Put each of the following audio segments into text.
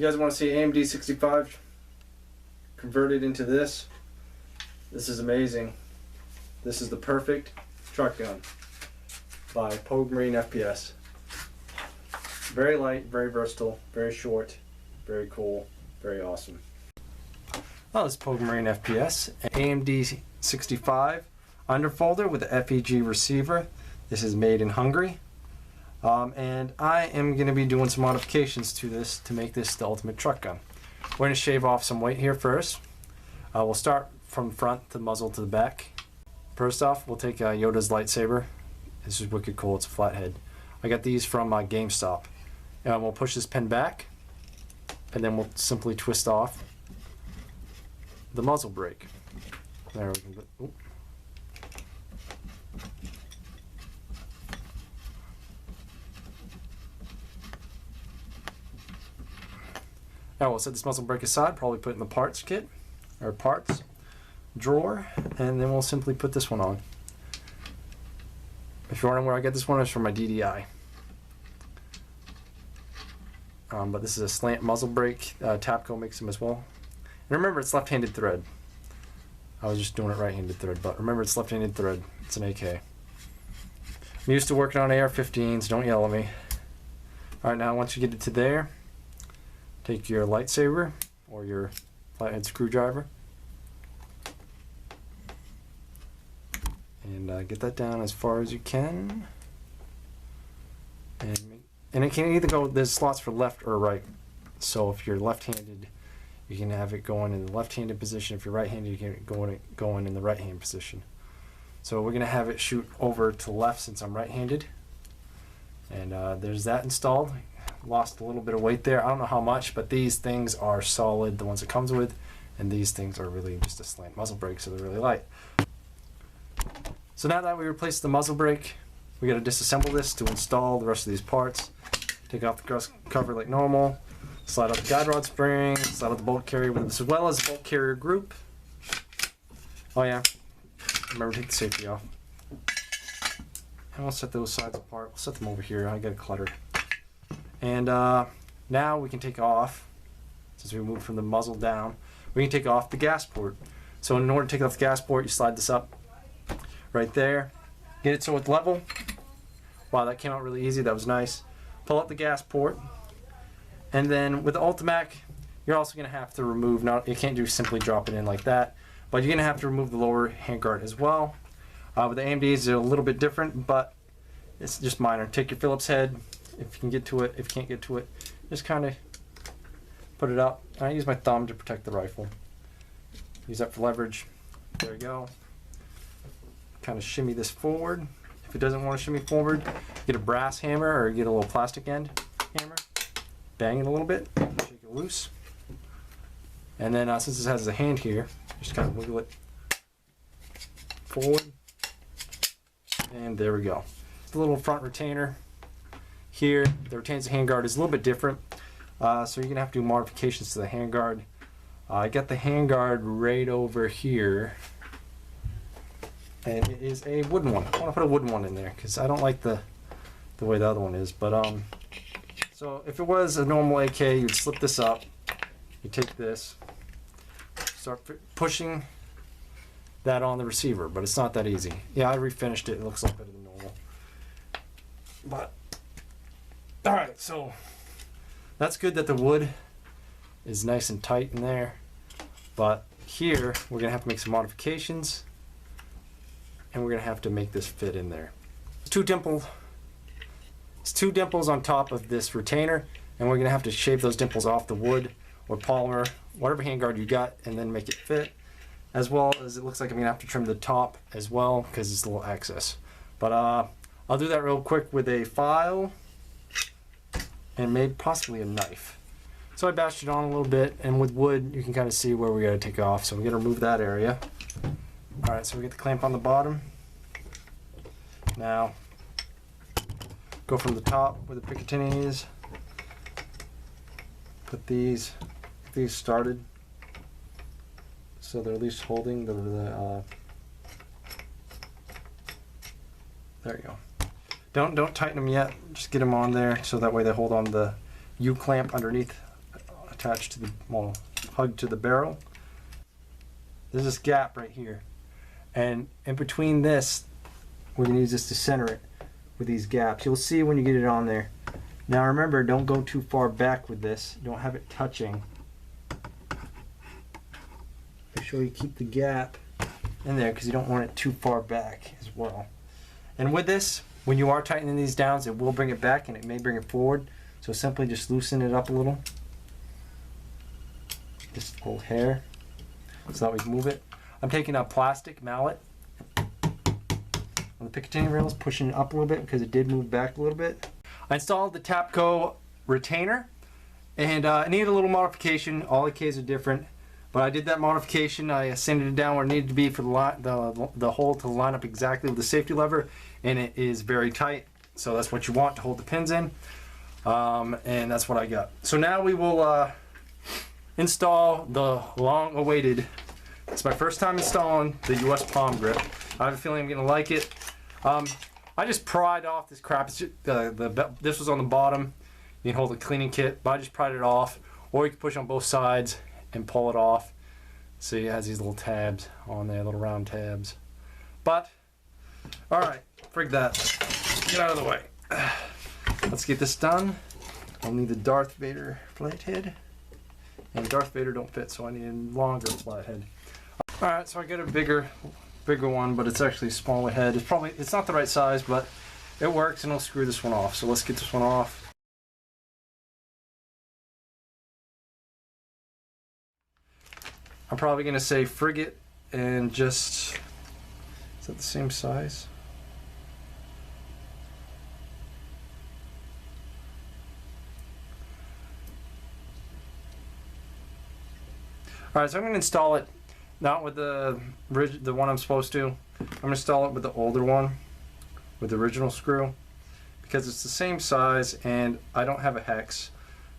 You guys want to see AMD 65 converted into this? This is amazing. This is the perfect truck gun by Pogue Marine FPS. Very light, very versatile, very short, very cool, very awesome. Well, this is Pogue Marine FPS, an AMD 65 underfolder with a FEG receiver. This is made in Hungary. And I am going to be doing some modifications to this to make this the ultimate truck gun. We're going to shave off some weight here first. We'll start from front to muzzle to the back. First off, we'll take Yoda's lightsaber. This is wicked cool. It's a flathead. I got these from GameStop. And we'll push this pin back, and then we'll simply twist off the muzzle brake. There we can. Ooh. Now we'll set this muzzle brake aside, probably put it in the parts kit, or parts drawer, and then we'll simply put this one on. If you're wondering where I get this one, it's from my DDI. But this is a slant muzzle brake. Tapco makes them as well. And remember, it's left-handed thread. I was just doing it right-handed thread, but remember, it's left-handed thread. It's an AK. I'm used to working on AR-15s. Don't yell at me. All right, now once you get it to there, take your lightsaber or your flathead screwdriver and get that down as far as you can. And it can either go, there's slots for left or right. So if you're left-handed, you can have it going in the left-handed position. If you're right-handed, you can go in the right-hand position. So we're going to have it shoot over to the left since I'm right-handed. And there's that installed. Lost a little bit of weight there. I don't know how much, but these things are solid, the ones it comes with. And these things are really just a slant muzzle brake, so they're really light. So now that we replaced the muzzle brake, we got to disassemble this to install the rest of these parts. Take off the cover like normal, slide out the guide rod spring, slide out the bolt carrier with this, as well as the bolt carrier group. Oh yeah, remember to take the safety off. And we'll set those sides apart. We'll set them over here. I got it cluttered. And now we can take off, since we moved from the muzzle down, we can take off the gas port. So in order to take off the gas port, you slide this up right there. Get it so it's level. Wow, that came out really easy. That was nice. Pull out the gas port. And then with the Ultimac, you're also going to have to remove, you can't just simply drop it in like that, but you're going to have to remove the lower handguard as well. With the AMDs, they're a little bit different, but it's just minor. Take your Phillips head, if you can get to it. If you can't get to it, just kind of put it up. I use my thumb to protect the rifle. Use that for leverage. There you go. Kind of shimmy this forward. If it doesn't want to shimmy forward, get a brass hammer or get a little plastic end hammer. Bang it a little bit, shake it loose. And then since this has a hand here, just kind of wiggle it forward. And there we go. The little front retainer here that retains the handguard is a little bit different. So you're going to have to do modifications to the handguard. I got the handguard right over here. And it is a wooden one. I want to put a wooden one in there because I don't like the way the other one is. But so if it was a normal AK, you'd slip this up. You take this, start pushing that on the receiver, but it's not that easy. Yeah, I refinished it. It looks a lot better than normal. But all right, so that's good that the wood is nice and tight in there. But here we're gonna have to make some modifications. And we're going to have to make this fit in there. It's two dimples on top of this retainer, and we're going to have to shave those dimples off the wood or polymer, whatever handguard you got, and then make it fit. As well as it looks like I'm going to have to trim the top as well because it's a little excess. But I'll do that real quick with a file and maybe possibly a knife. So I bashed it on a little bit, and with wood you can kind of see where we got to take off. So we're going to remove that area. Alright, so we get the clamp on the bottom. Now, go from the top where the Picatinny is. Put these started so they're at least holding the there you go. Don't tighten them yet. Just get them on there so that way they hold on the U-clamp underneath attached to the, well, hugged to the barrel. There's this gap right here. And in between this, we're going to use this to center it with these gaps. You'll see when you get it on there. Now remember, don't go too far back with this. Don't have it touching. Make sure you keep the gap in there because you don't want it too far back as well. And with this, when you are tightening these down, it will bring it back and it may bring it forward. So simply just loosen it up a little. Just hold hair so that we can move it. I'm taking a plastic mallet on the Picatinny rails, pushing it up a little bit because it did move back a little bit. I installed the Tapco retainer, and it needed a little modification. All the Ks are different, but I did that modification. I sanded it down where it needed to be for the hole to line up exactly with the safety lever, and it is very tight. So that's what you want to hold the pins in, and that's what I got. So now we will install the long-awaited. It's my first time installing the US palm grip. I have a feeling I'm gonna like it. I just pried off this crap. It's just, this was on the bottom. You can hold the cleaning kit, but I just pried it off. Or you can push on both sides and pull it off. See, it has these little tabs on there, little round tabs. But, all right, frig that. Get out of the way. Let's get this done. I'll need the Darth Vader flathead. And Darth Vader don't fit, so I need a longer flathead. All right, so I got a bigger one, but it's actually a smaller head. It's not the right size, but it works, and I'll screw this one off. So let's get this one off. I'm probably gonna say frigate and just, is that the same size? All right, so I'm gonna install it not with the one I'm supposed to. I'm gonna install it with the older one, with the original screw, because it's the same size and I don't have a hex.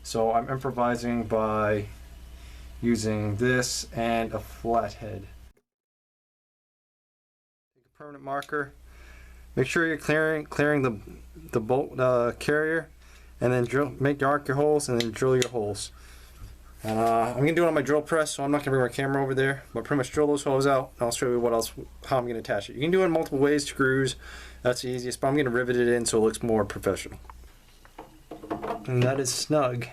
So I'm improvising by using this and a flathead. Take a permanent marker. Make sure you're clearing the bolt carrier, and then mark your holes and then drill your holes. And I'm going to do it on my drill press, so I'm not going to bring my camera over there, but pretty much drill those holes out, and I'll show you how I'm going to attach it. You can do it in multiple ways, screws, that's the easiest, but I'm going to rivet it in so it looks more professional. And that is snug.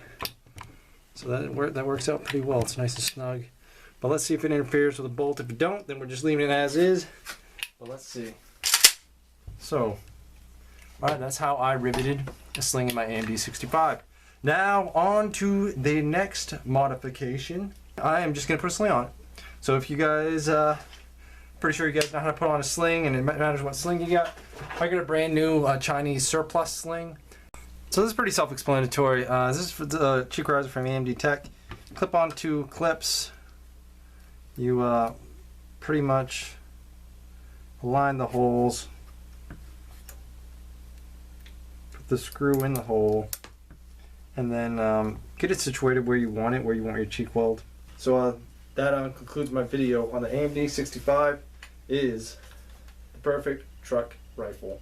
So that works out pretty well, it's nice and snug. But let's see if it interferes with the bolt. If it don't, then we're just leaving it as is. But let's see. So, alright, that's how I riveted a sling in my AMD 65. Now on to the next modification. I am just going to put a sling on it. So if you guys, pretty sure you guys know how to put on a sling, and it matters what sling you got. I got a brand new Chinese surplus sling. So this is pretty self-explanatory. This is for the cheek riser from AMD Tech. Clip on two clips. You pretty much align the holes. Put the screw in the hole. And then get it situated where you want it, where you want your cheek weld. So that concludes my video on the AMD 65 is the perfect truck rifle.